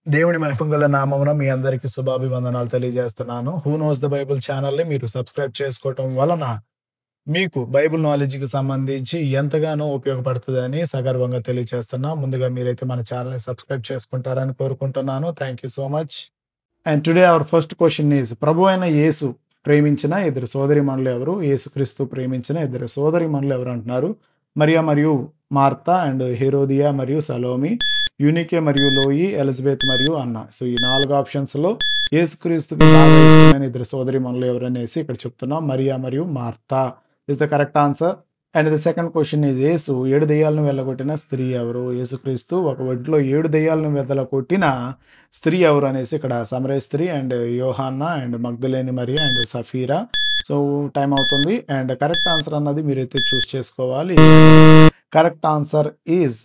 దేవుని మహిమగల నామమున మీ అందరికి శుభాభివందనాలు తెలియజేస్తున్నాను. హూ నోస్ ద బైబుల్ ఛానల్‌ని మీరు సబ్స్క్రైబ్ చేసుకోవటం వలన మీకు బైబుల్ నాలెడ్జ్‌కి సంబంధించి ఎంతగానో ఉపయోగపడుతదని సగర్వంగా తెలియజేస్తున్నా. ముందుగా మీరైతే మన ఛానల్‌ని సబ్స్క్రైబ్ చేసుకుంటారని కోరుకుంటున్నాను. Thank you so much. And today our first question is ప్రభువైన యేసు ప్రేమించిన ఇద్దరు సోదరీమణులు ఎవరు? యేసుక్రీస్తు ప్రేమించిన ఇద్దరు సోదరీమణులు ఎవరు అంటున్నారు? మరియా మరియు మార్తా అండ్ హెరోదియా మరియు సలోమి, యూనికే మరియు లోయి, ఎలిజబెత్ మరియు అన్న. సో ఈ 4 ఆప్షన్స్‌లో యేసుక్రీస్తుకి బాగా ఇష్టమైన ఇద్దరు సోదరీమణులు ఎవరనేసి ఇక్కడ చెప్తున్నాం. మరియా మరియు Martha is the correct answer. And the second question is యేసు 7 దెయ్యాలను వెళ్ళగొట్టిన స్త్రీ ఎవరు? యేసుక్రీస్తు ఒక ఒంట్లో 7 దెయ్యాలను వెళ్ళగొట్టిన స్త్రీ ఎవరు అనేసి ఇక్కడ సమరయ స్త్రీ అండ్ యోహాన్నా and Magdalene Maria and Sapphira. So time అవుతుంది అండ్ కరెక్ట్ ఆన్సర్ అన్నది మీరైతే చూస్ చేసుకోవాలి. Correct answer is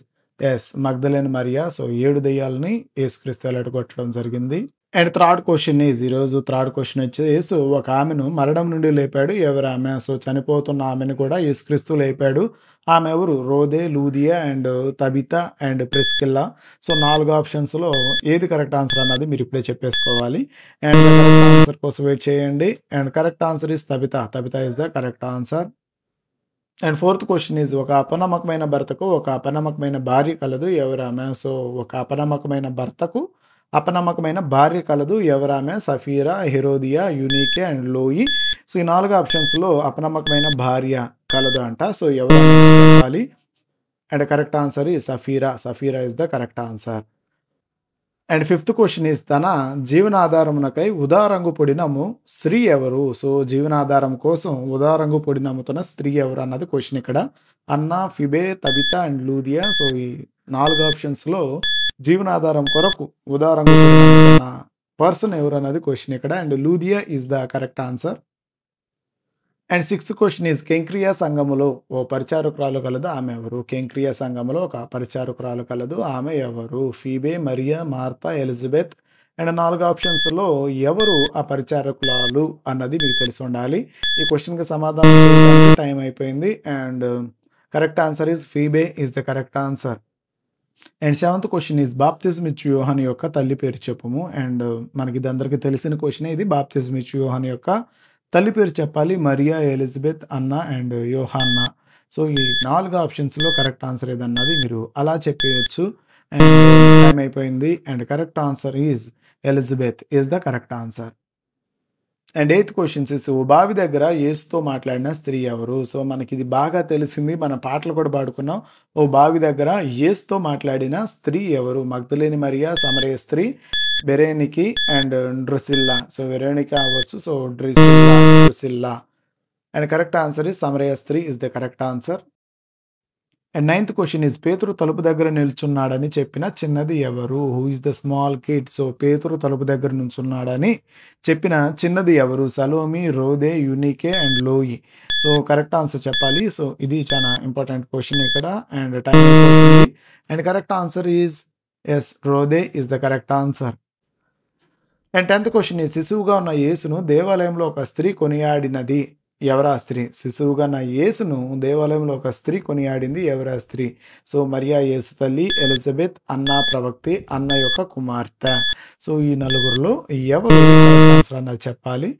Magdalene Maria. So 7 దెయ్యాలని యేసుక్రీస్తు వెళ్ళగొట్టడం జరిగింది. అండ్ థర్డ్ క్వెషన్ ఈజ్ ఈరోజు థర్డ్ క్వెషన్ వచ్చి యేసు ఒక ఆమెను మరణం నుండి లేపాడు. ఎవరు ఆమె? సో చనిపోతున్న ఆమెను కూడా యేసుక్రీస్తు లేపాడు. ఆమె ఎవరు? Rhoda, Lydia and Tabitha and Priscilla. So 4 ఆప్షన్స్‌లో ఏది కరెక్ట్ ఆన్సర్ అన్నది మీరు ఇప్పుడే చెప్పేసుకోవాలి. అండ్ కరెక్ట్ ఆన్సర్ కోసం వెయిట్ చేయండి. And correct answer is Tabitha. Tabitha is the correct answer. And fourth question is ఒక అపనమ్మకమైన భర్తకు ఒక అపనమ్మకమైన భార్య కలదు. ఎవరు ఆమె? సో ఒక అపనమ్మకమైన భర్తకు అపనమ్మకమైన భార్య కలదు. ఎవరామె? సఫీరా, హెరోదియా, యూనికే అండ్ లోయి. సో ఈ 4 ఆప్షన్స్‌లో అపనమ్మకమైన భార్య కలదు అంట. సో ఎవరు చెప్పాలి? And correct answer is Sapphira. Sapphira is the correct answer. And fifth question is తన జీవనాధారమునకై ఊదా రంగు పొడి నమ్ము స్త్రీ ఎవరు? సో జీవనాధారం కోసం ఊదా రంగు పొడి నమ్ముతున్న స్త్రీ ఎవరు అన్నది క్వెషన్ ఇక్కడ. అన్నా, ఫిబే, తబితా అండ్ లూదియా. సో ఈ 4 ఆప్షన్స్‌లో జీవనాధారం కొరకు ఊదా రంగు పొడి నమ్ముతున్న పర్సన్ ఎవరు అన్నది క్వెషన్ ఇక్కడ. And Lydia is the correct answer. And sixth question is కెంక్రియా సంఘములో ఓ పరిచారకురాలు కలదు. ఆమె ఎవరు? కెంక్రియా సంఘములో ఒక పరిచారకురాలు కలదు. ఆమె ఎవరు? Phoebe, Maria, Martha, Elizabeth. And 4 ఆప్షన్స్‌లో ఎవరు ఆ పరిచారకురాలు అన్నది మీకు తెలిసి ఉండాలి. ఈ క్వెషన్‌కి సమాధానం చెప్పడానికి టైం అయిపోయింది. And correct answer is Phoebe is the correct answer. And seventh question is బాప్తిజం ఇచ్చు యోహాను యొక్క తల్లి పేరు చెప్పుము. అండ్ మనకి ఇది అందరికీ తెలిసిన క్వెషనే ఇది. బాప్తిజం ఇచ్చు యోహాను యొక్క తల్లి పేరు చెప్పాలి. మరియా, ఎలిజబెత్, అన్న అండ్ యోహాన్నా. సో ఈ 4 ఆప్షన్స్‌లో కరెక్ట్ ఆన్సర్ ఏదన్నది మీరు అలా చెప్పేయొచ్చు. అండ్ టైం అయిపోయింది. And correct answer is Elizabeth is the correct answer. And eighth questions is ఓ బావి దగ్గర యేసుతో మాట్లాడిన స్త్రీ ఎవరు? సో మనకి ఇది బాగా తెలిసింది. మన పాటలు కూడా పాడుకున్నాం. ఓ బావి దగ్గర యేసుతో మాట్లాడిన స్త్రీ ఎవరు? మగ్దలేని మరియా, సమరయ స్త్రీ, Berenice and Drusilla. So Veronica అవ్వచ్చు. So Drusilla. And correct answer is సమరయ స్త్రీ is the correct answer. And ninth question is పేతురు తలుపు దగ్గర నిల్చున్నాడని చెప్పిన చిన్నది ఎవరు? Who is the small kid? So పేతురు తలుపు దగ్గర నిల్చున్నాడని చెప్పిన చిన్నది ఎవరు? Salome, Rhoda, Eunice and Lois. So correct answer చెప్పాలి. సో ఇది చాలా ఇంపార్టెంట్ క్వెషన్ ఇక్కడ. అండ్ టైం అయిపోతుంది. And correct answer is Rhoda is the correct answer. And 10th question is శిశువుగా ఉన్న యేసును దేవాలయంలో ఒక స్త్రీ కొనియాడినది. ఎవరా స్త్రీ? శిశువుగా ఉన్న యేసును దేవాలయంలో ఒక స్త్రీ కొనియాడింది. ఎవరా స్త్రీ? సో మరియా యేసు తల్లి, ఎలిజబెత్, అన్నా ప్రవక్తి, అన్న యొక్క కుమార్తె. సో ఈ నలుగురిలో ఎవరు కరెక్ట్ ఆన్సర్ అన్నది చెప్పాలి.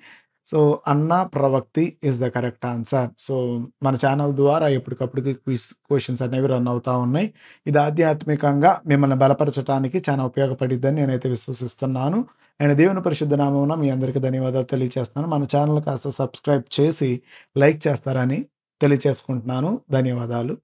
సో అన్నా ప్రవక్తి is the correct answer. So మన ఛానల్ ద్వారా ఎప్పటికప్పుడు క్వశ్చన్స్ అనేవి రన్ అవుతా ఉన్నాయి. ఇది ఆధ్యాత్మికంగా మిమ్మల్ని బలపరచడానికి చాలా ఉపయోగపడిద్దని నేనైతే విశ్వసిస్తున్నాను. అండ్ దేవుని పరిశుద్ధ నామమున మీ అందరికీ ధన్యవాదాలు తెలియజేస్తున్నాను. మన ఛానల్ కాస్త సబ్స్క్రైబ్ చేసి లైక్ చేస్తారని తెలియజేసుకుంటున్నాను. ధన్యవాదాలు.